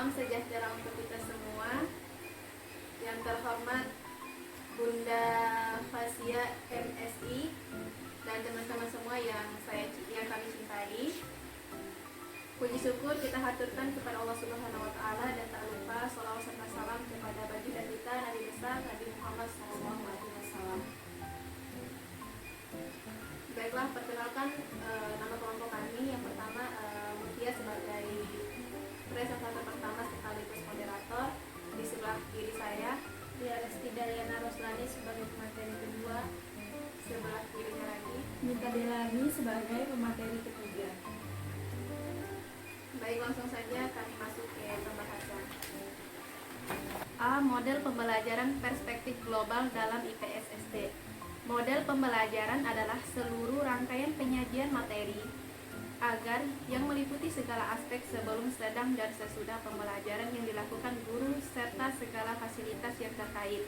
Salam sejahtera untuk kita semua. Yang terhormat Bunda Fasia MSI dan teman-teman semua yang kami cintai. Puji syukur kita haturkan kepada Allah Subhanahu wa taala dan tak lupa sholawat serta salam kepada baginda kita Nabi besar Nabi Muhammad SAW. Baiklah, perkenalkan nama kelompok kami. Yang pertama Mutia sebagai presentator pertama sekaligus moderator. Di sebelah kiri saya Dia Resti Daliana Roslani sebagai pemateri kedua. sebelah kirinya lagi Mita Delani sebagai pemateri ketiga. Baik, langsung saja kami masuk ke pembahasan. A. Model pembelajaran perspektif global dalam IPS SD. Model pembelajaran adalah seluruh rangkaian penyajian materi agar yang meliputi segala aspek sebelum, sedang, dan sesudah pembelajaran yang dilakukan guru serta segala fasilitas yang terkait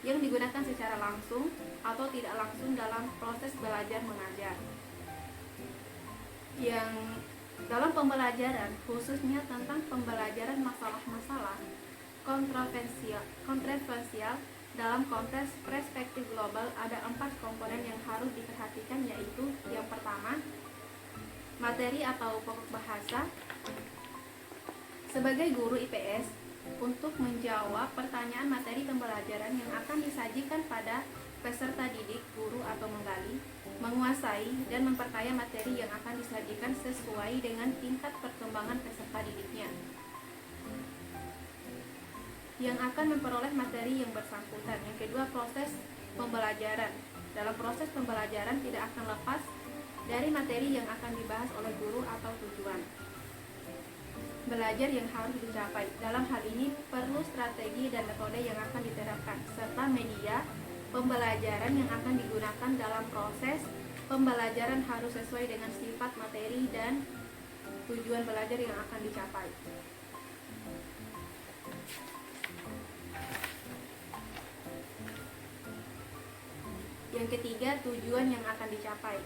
yang digunakan secara langsung atau tidak langsung dalam proses belajar mengajar. Yang dalam pembelajaran, khususnya tentang pembelajaran masalah-masalah kontroversial dalam konteks perspektif global, ada 4 komponen yang harus diperhatikan, yaitu yang pertama, materi atau pokok bahasa. Sebagai guru IPS, untuk menjawab pertanyaan materi pembelajaran yang akan disajikan pada peserta didik, guru atau menggali, menguasai dan memperkaya materi yang akan disajikan sesuai dengan tingkat perkembangan peserta didiknya yang akan memperoleh materi yang bersangkutan. Yang kedua, proses pembelajaran. Dalam proses pembelajaran tidak akan lepas dari materi yang akan dibahas oleh guru atau tujuan belajar yang harus dicapai. Dalam hal ini perlu strategi dan metode yang akan diterapkan, serta media pembelajaran yang akan digunakan dalam proses pembelajaran harus sesuai dengan sifat materi dan tujuan belajar yang akan dicapai. Yang ketiga, tujuan yang akan dicapai.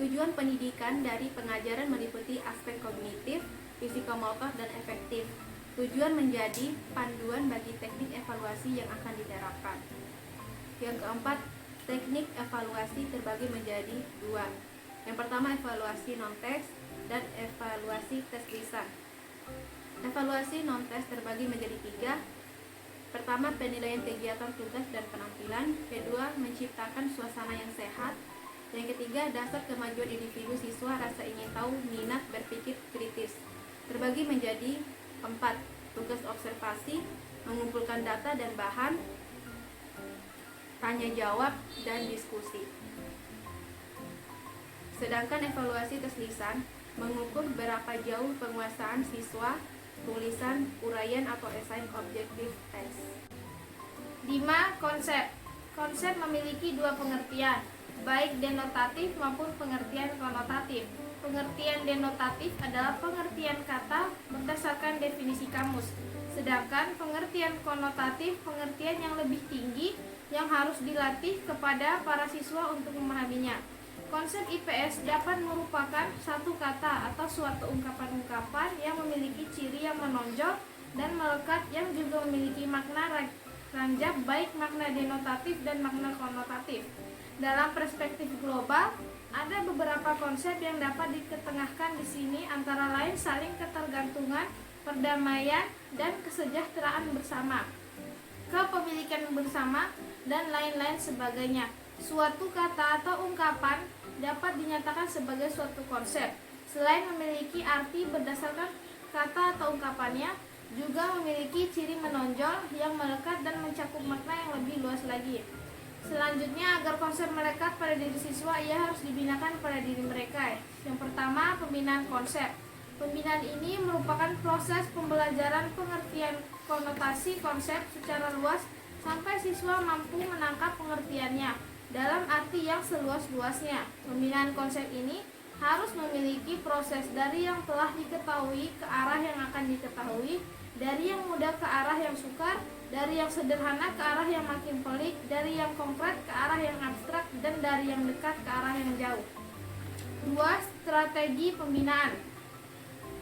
Tujuan pendidikan dari pengajaran meliputi aspek kognitif, fisikomotor, dan efektif. Tujuan menjadi panduan bagi teknik evaluasi yang akan diterapkan. Yang keempat, teknik evaluasi terbagi menjadi 2. Yang pertama, evaluasi non-teks dan evaluasi tes lisan. Evaluasi non-teks terbagi menjadi 3. Pertama, penilaian kegiatan tugas dan penampilan. Kedua, menciptakan suasana yang sehat. Yang ketiga, dasar kemajuan individu siswa, rasa ingin tahu, minat berpikir kritis. Terbagi menjadi 4. Tugas observasi, mengumpulkan data dan bahan, tanya jawab, dan diskusi. Sedangkan evaluasi tes lisan mengukur berapa jauh penguasaan siswa tulisan, uraian atau esai objektif tes. 5. Konsep. Konsep memiliki 2 pengertian, baik denotatif maupun pengertian konotatif. Pengertian denotatif adalah pengertian kata berdasarkan definisi kamus, sedangkan pengertian konotatif pengertian yang lebih tinggi yang harus dilatih kepada para siswa untuk memahaminya. Konsep IPS dapat merupakan satu kata atau suatu ungkapan-ungkapan yang memiliki ciri yang menonjol dan melekat, yang juga memiliki makna ranjap, baik makna denotatif dan makna konotatif. Dalam perspektif global, ada beberapa konsep yang dapat diketengahkan di sini, antara lain saling ketergantungan, perdamaian, dan kesejahteraan bersama, kepemilikan bersama, dan lain-lain sebagainya. Suatu kata atau ungkapan dapat dinyatakan sebagai suatu konsep. Selain memiliki arti berdasarkan kata atau ungkapannya, juga memiliki ciri menonjol yang melekat dan mencakup makna yang lebih luas lagi. Selanjutnya, agar konsep melekat pada diri siswa, ia harus dibinakan pada diri mereka. Yang pertama, pembinaan konsep. Pembinaan ini merupakan proses pembelajaran pengertian konotasi konsep secara luas sampai siswa mampu menangkap pengertiannya dalam arti yang seluas-luasnya. Pembinaan konsep ini harus memiliki proses dari yang telah diketahui ke arah yang akan diketahui, dari yang mudah ke arah yang sukar, dari yang sederhana ke arah yang makin pelik, dari yang konkret ke arah yang abstrak, dan dari yang dekat ke arah yang jauh. 2. Strategi pembinaan.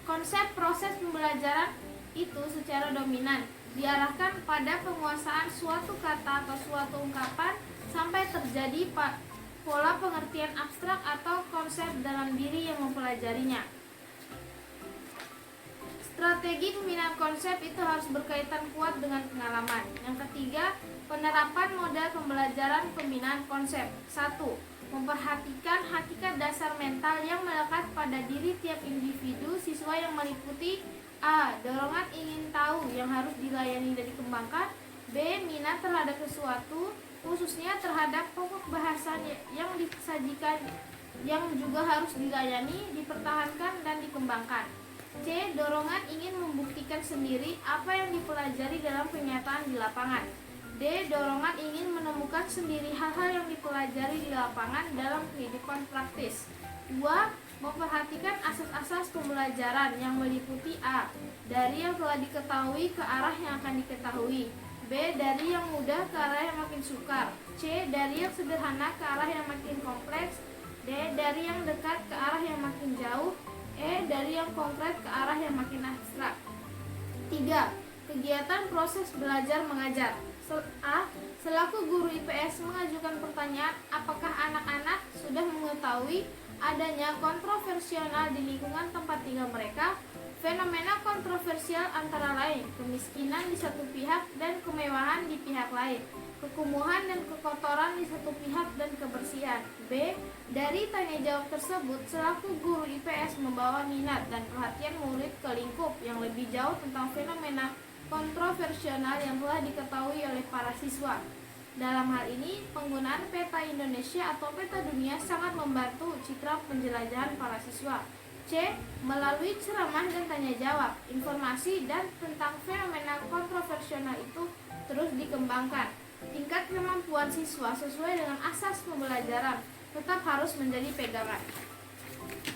Konsep proses pembelajaran itu secara dominan diarahkan pada penguasaan suatu kata atau suatu ungkapan sampai terjadi pola pengertian abstrak atau konsep dalam diri yang mempelajarinya. Strategi pembinaan konsep itu harus berkaitan kuat dengan pengalaman. Yang ketiga, penerapan model pembelajaran pembinaan konsep. 1. Memperhatikan hakikat dasar mental yang melekat pada diri tiap individu siswa yang meliputi A. Dorongan ingin tahu yang harus dilayani dan dikembangkan. B. Minat terhadap sesuatu, khususnya terhadap pokok bahasa yang disajikan yang juga harus dilayani, dipertahankan, dan dikembangkan. C. Dorongan ingin membuktikan sendiri apa yang dipelajari dalam kenyataan di lapangan. D. Dorongan ingin menemukan sendiri hal-hal yang dipelajari di lapangan dalam kehidupan praktis. 2. Memperhatikan asas-asas pembelajaran yang meliputi A. Dari yang telah diketahui ke arah yang akan diketahui. B. Dari yang mudah ke arah yang makin sukar. C. Dari yang sederhana ke arah yang makin kompleks. D. Dari yang dekat ke arah yang makin jauh. E. Dari yang konkret ke arah yang makin abstrak. 3. Kegiatan proses belajar mengajar. A. Selaku guru IPS mengajukan pertanyaan apakah anak-anak sudah mengetahui adanya kontroversial di lingkungan tempat tinggal mereka. Fenomena kontroversial antara lain kemiskinan di satu pihak dan kemewahan di pihak lain, kekumuhan dan kekotoran di satu pihak dan kebersihan. B. Dari tanya jawab tersebut, selaku guru IPS membawa minat dan perhatian murid ke lingkup yang lebih jauh tentang fenomena kontroversial yang telah diketahui oleh para siswa. Dalam hal ini, penggunaan peta Indonesia atau peta dunia sangat membantu citra penjelajahan para siswa. C. Melalui ceramah dan tanya jawab, informasi dan tentang fenomena kontroversial itu terus dikembangkan. Tingkat kemampuan siswa sesuai dengan asas pembelajaran tetap harus menjadi pegangan.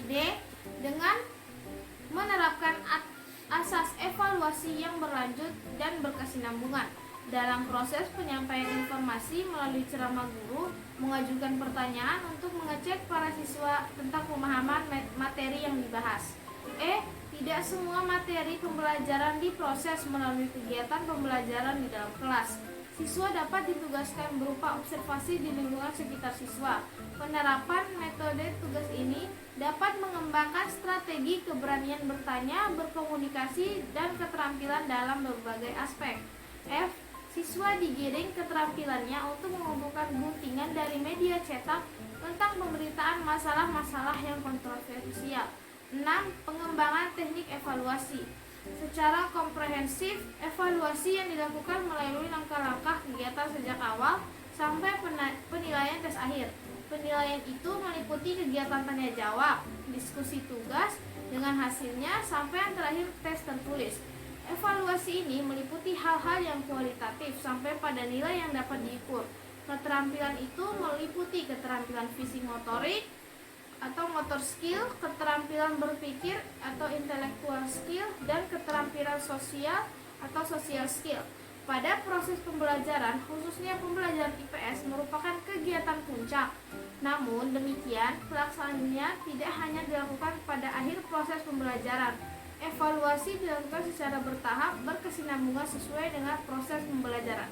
D. Dengan menerapkan asas evaluasi yang berlanjut dan berkesinambungan dalam proses penyampaian informasi melalui ceramah guru, mengajukan pertanyaan untuk mengecek para siswa tentang pemahaman materi yang dibahas. E. Tidak semua materi pembelajaran diproses melalui kegiatan pembelajaran di dalam kelas. Siswa dapat ditugaskan berupa observasi di lingkungan sekitar siswa. Penerapan metode tugas ini dapat mengembangkan strategi keberanian bertanya, berkomunikasi, dan keterampilan dalam berbagai aspek. F. Siswa digiring keterampilannya untuk mengumpulkan guntingan dari media cetak tentang pemberitaan masalah-masalah yang kontroversial. 6. Pengembangan teknik evaluasi. Secara komprehensif, evaluasi yang dilakukan melalui langkah-langkah kegiatan sejak awal sampai penilaian tes akhir. Penilaian itu meliputi kegiatan tanya jawab, diskusi tugas, dengan hasilnya sampai yang terakhir tes tertulis. Evaluasi ini meliputi hal-hal yang kualitatif sampai pada nilai yang dapat diukur. Keterampilan itu meliputi keterampilan fisik motorik atau motor skill, keterampilan berpikir atau intellectual skill, dan keterampilan sosial atau social skill. Pada proses pembelajaran, khususnya pembelajaran IPS merupakan kegiatan puncak. Namun demikian, pelaksanaannya tidak hanya dilakukan pada akhir proses pembelajaran. Evaluasi dilakukan secara bertahap, berkesinambungan sesuai dengan proses pembelajaran.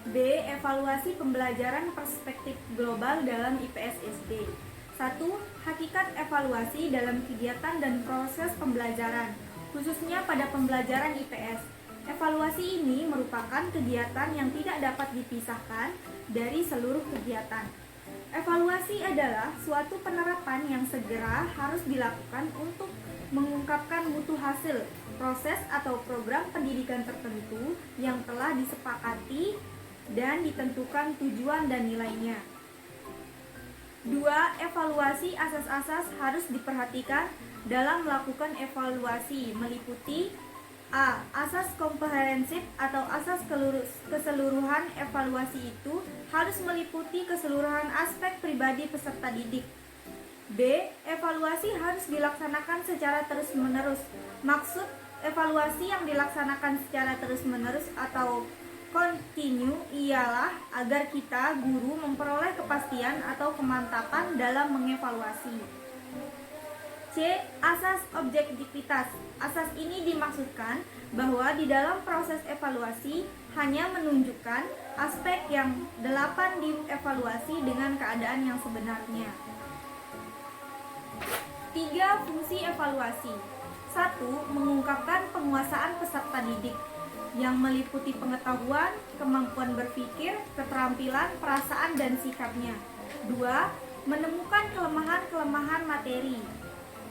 B. Evaluasi pembelajaran perspektif global dalam IPS SD. 1. Hakikat evaluasi dalam kegiatan dan proses pembelajaran, khususnya pada pembelajaran IPS. Evaluasi ini merupakan kegiatan yang tidak dapat dipisahkan dari seluruh kegiatan. Evaluasi adalah suatu penerapan yang segera harus dilakukan untuk mengungkapkan mutu hasil, proses atau program pendidikan tertentu yang telah disepakati dan ditentukan tujuan dan nilainya. 2. Evaluasi asas-asas harus diperhatikan dalam melakukan evaluasi meliputi A. Asas komprehensif atau asas keseluruhan. Evaluasi itu harus meliputi keseluruhan aspek pribadi peserta didik. B. Evaluasi harus dilaksanakan secara terus-menerus. Maksud evaluasi yang dilaksanakan secara terus-menerus atau kontinu ialah agar kita, guru, memperoleh kepastian atau kemantapan dalam mengevaluasi. C. Asas objektivitas. Asas ini dimaksudkan bahwa di dalam proses evaluasi hanya menunjukkan aspek yang 8 dievaluasi dengan keadaan yang sebenarnya. 3. Fungsi evaluasi. 1. Mengungkapkan penguasaan peserta didik yang meliputi pengetahuan, kemampuan berpikir, keterampilan, perasaan, dan sikapnya. 2. Menemukan kelemahan-kelemahan materi,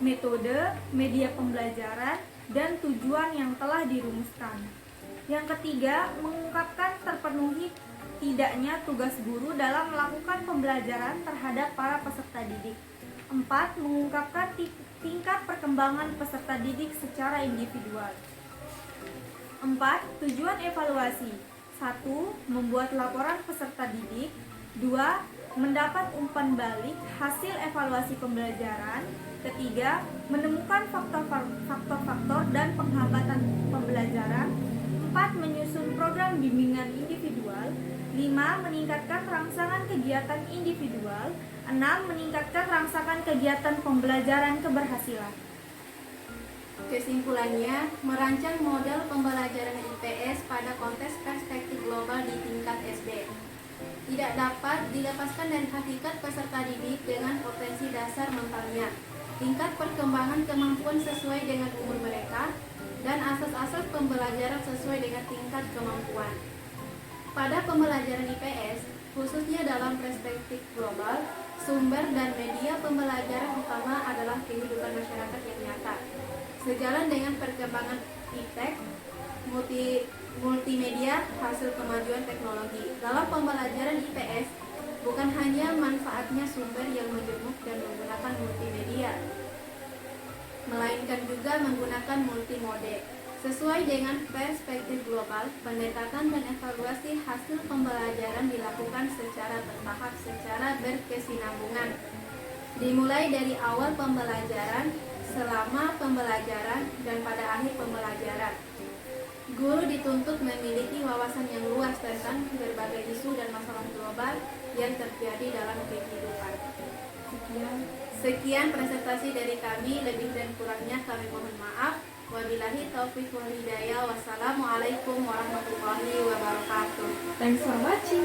metode, media pembelajaran, dan tujuan yang telah dirumuskan. Yang ketiga, mengungkapkan terpenuhi tidaknya tugas guru dalam melakukan pembelajaran terhadap para peserta didik. 4. Mengungkapkan tingkat perkembangan peserta didik secara individual. 4. Tujuan evaluasi. 1. Membuat laporan peserta didik. 2. Mendapat umpan balik hasil evaluasi pembelajaran. Ketiga, menemukan faktor-faktor dan penghambatan pembelajaran. 4. Menyusun program bimbingan individual. 5. Meningkatkan rangsangan kegiatan individual. 6. Meningkatkan rangsangan kegiatan pembelajaran keberhasilan. Kesimpulannya, merancang model pembelajaran IPS pada konteks perspektif global di tingkat SD tidak dapat dilepaskan dari hakikat peserta didik dengan potensi dasar mentalnya, tingkat perkembangan kemampuan sesuai dengan umur mereka, dan asas-asas pembelajaran sesuai dengan tingkat kemampuan. Pada pembelajaran IPS, khususnya dalam perspektif global, sumber dan media pembelajaran utama adalah kehidupan masyarakat yang nyata. Sejalan dengan perkembangan iptek, multimedia, hasil kemajuan teknologi. Dalam pembelajaran IPS, bukan hanya manfaatnya sumber yang menjemuk dan menggunakan multimedia, melainkan juga menggunakan multimode. Sesuai dengan perspektif global, pendekatan dan evaluasi hasil pembelajaran dilakukan secara bertahap, secara berkesinambungan. Dimulai dari awal pembelajaran, selama pembelajaran, dan pada akhir pembelajaran. Guru dituntut memiliki wawasan yang luas tentang berbagai isu dan masalah global yang terjadi dalam kehidupan. Sekian presentasi dari kami, lebih dan kurangnya kami mohon maaf. Wabillahi taufiq wal hidayah. Wassalamualaikum warahmatullahi wabarakatuh. Thanks for watching.